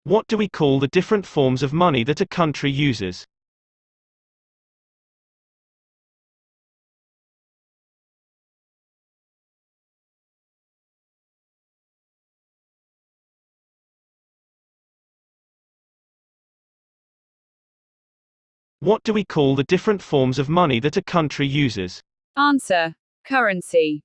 What do we call the different forms of money that a country uses? What do we call the different forms of money that a country uses? Answer. Currency.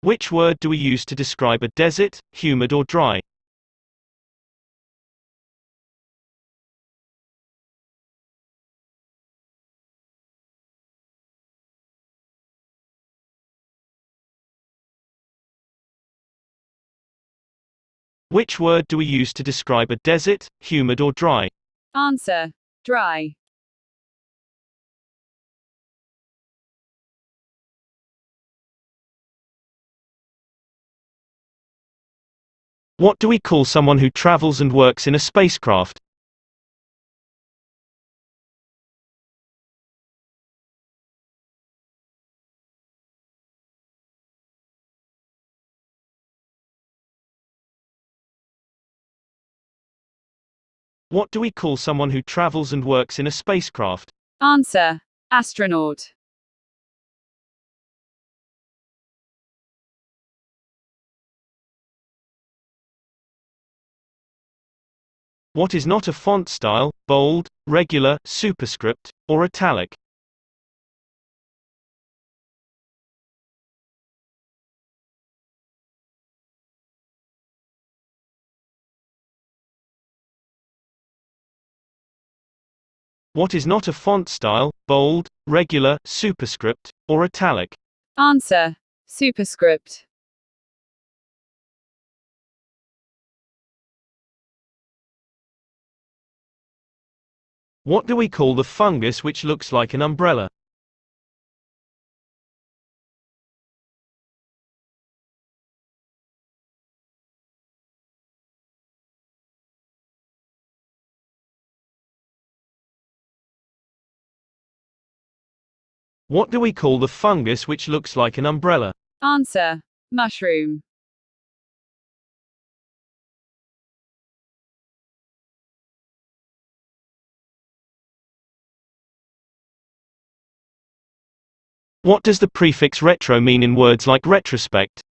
Which word do we use to describe a desert, humid or dry? Which word do we use to describe a desert, humid or dry? Answer. Dry. What do we call someone who travels and works in a spacecraft? What do we call someone who travels and works in a spacecraft? Answer. Astronaut. What is not a font style, bold, regular, superscript, or italic? What is not a font style, bold, regular, superscript, or italic? Answer. Superscript. What do we call the fungus which looks like an umbrella? What do we call the fungus which looks like an umbrella? Answer. Mushroom. What does the prefix retro mean in words like retrospect?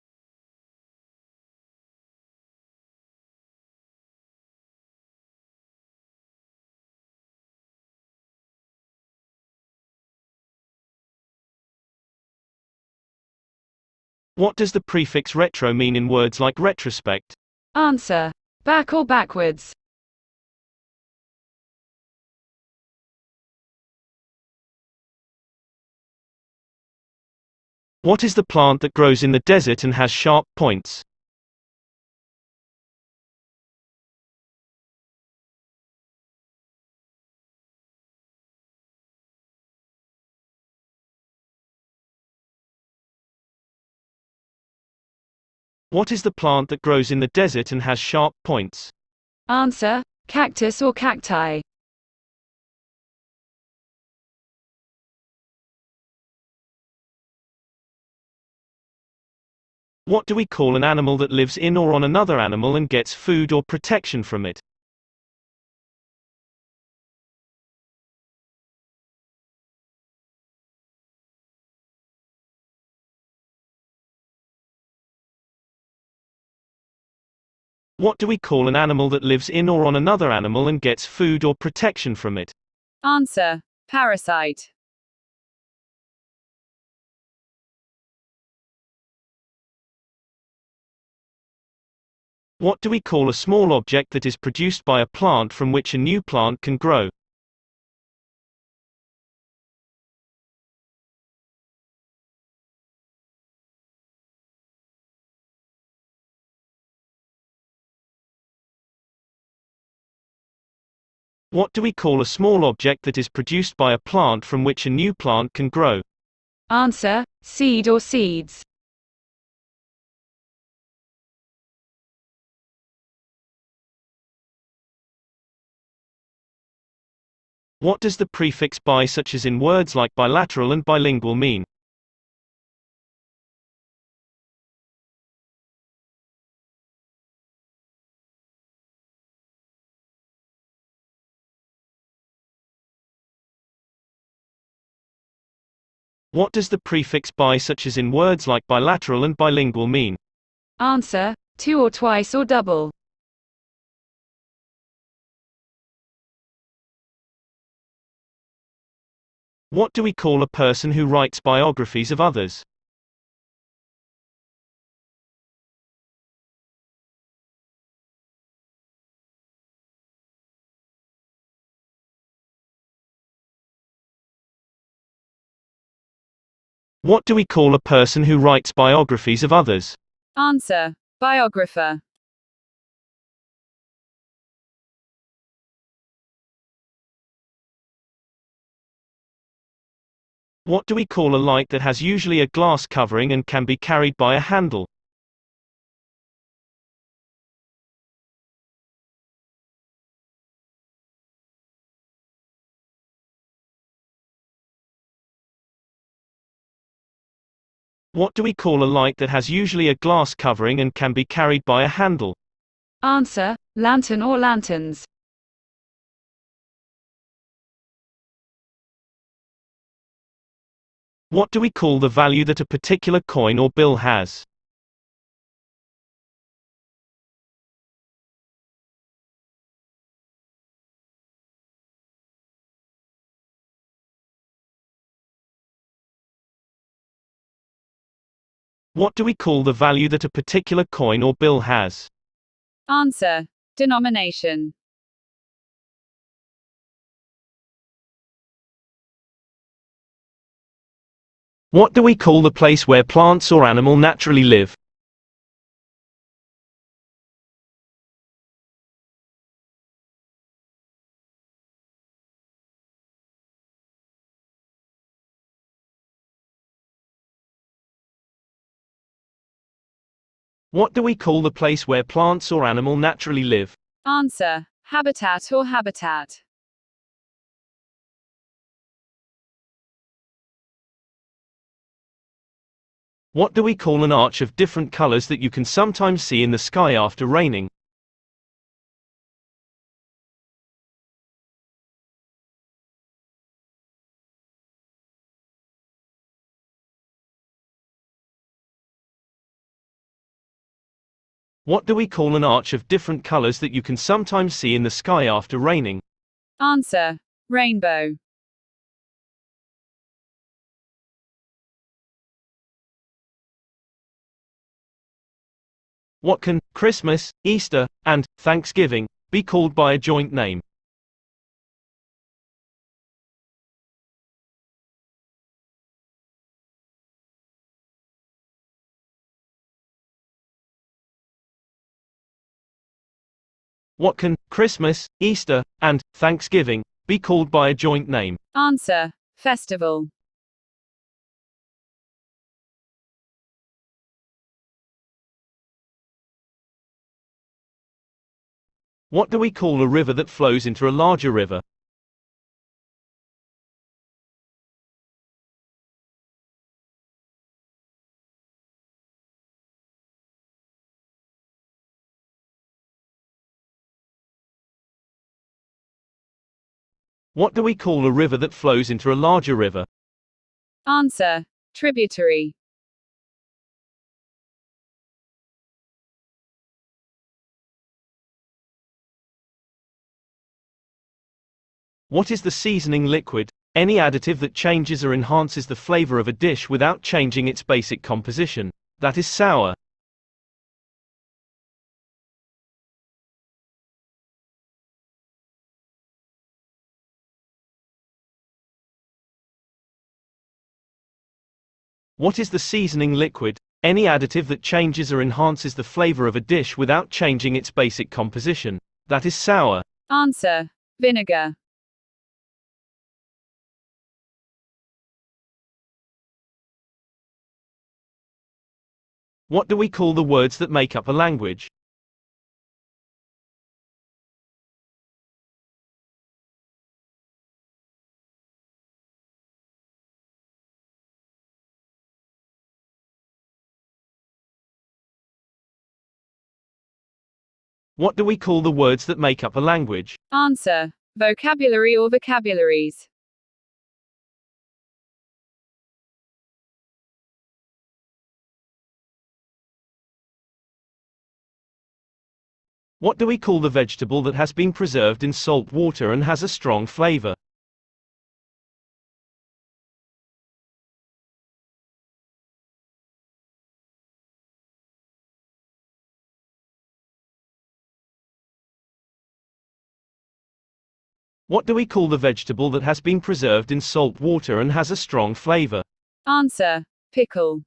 What does the prefix retro mean in words like retrospect? Answer. Back or backwards. What is the plant that grows in the desert and has sharp points? What is the plant that grows in the desert and has sharp points? Answer. Cactus or cacti. What do we call an animal that lives in or on another animal and gets food or protection from it? What do we call an animal that lives in or on another animal and gets food or protection from it? Answer. Parasite. What do we call a small object that is produced by a plant from which a new plant can grow? What do we call a small object that is produced by a plant from which a new plant can grow? Answer. Seed or seeds. What does the prefix bi such as in words like bilateral and bilingual mean? What does the prefix bi such as in words like bilateral and bilingual mean? Answer: two or twice or double. What do we call a person who writes biographies of others? What do we call a person who writes biographies of others? Answer: biographer. What do we call a light that has usually a glass covering and can be carried by a handle? What do we call a light that has usually a glass covering and can be carried by a handle? Answer: lantern or lanterns. What do we call the value that a particular coin or bill has? What do we call the value that a particular coin or bill has? Answer: denomination. What do we call the place where plants or animal naturally live? What do we call the place where plants or animal naturally live? Answer: habitat or habitat. What do we call an arch of different colors that you can sometimes see in the sky after raining? What do we call an arch of different colors that you can sometimes see in the sky after raining? Answer: rainbow. What can Christmas, Easter, and Thanksgiving be called by a joint name? What can Christmas, Easter, and Thanksgiving be called by a joint name? Answer: festival. What do we call a river that flows into a larger river? What do we call a river that flows into a larger river? Answer: tributary. What is the seasoning liquid? Any additive that changes or enhances the flavor of a dish without changing its basic composition. That is sour. What is the seasoning liquid? Any additive that changes or enhances the flavor of a dish without changing its basic composition. That is sour. Answer: vinegar. What do we call the words that make up a language? What do we call the words that make up a language? Answer. Vocabulary or vocabularies. What do we call the vegetable that has been preserved in salt water and has a strong flavor? What do we call the vegetable that has been preserved in salt water and has a strong flavor? Answer. Pickle.